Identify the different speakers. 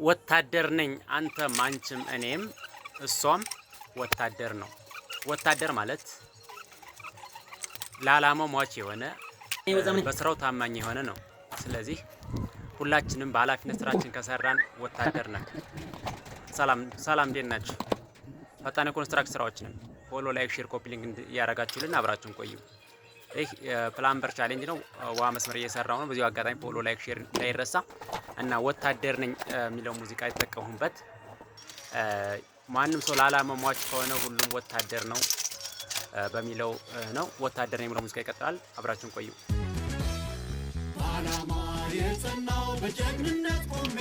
Speaker 1: ወታደር ነኝ አንተም አንቺም እኔም እሷም ወታደር ነው። ወታደር ማለት ለዓላማው ሟች የሆነ በስራው ታማኝ የሆነ ነው። ስለዚህ ሁላችንም በኃላፊነት ስራችን ከሰራን ወታደር ነን። ሰላም እንዴት ናችሁ? ፈጣን የኮንስትራክት ስራዎችንም ፎሎ፣ ላይክ፣ ሼር፣ ኮፒ ሊንክ እያደረጋችሁልን አብራችሁን ቆዩ። ይህ ፕላምበር ቻሌንጅ ነው። ውሃ መስመር እየሰራው ነው። በዚሁ አጋጣሚ ፎሎ፣ ላይክ፣ ሼር እንዳይረሳ እና ወታደር ነኝ የሚለው ሙዚቃ የተጠቀሙበት ማንም ሰው ለዓላማው ሟች ከሆነ ሁሉም ወታደር ነው በሚለው ነው። ወታደር ነኝ የሚለው ሙዚቃ ይቀጥላል። አብራችሁን ቆዩ።
Speaker 2: ዓላማ የጸናው በጀግንነት ቆሜ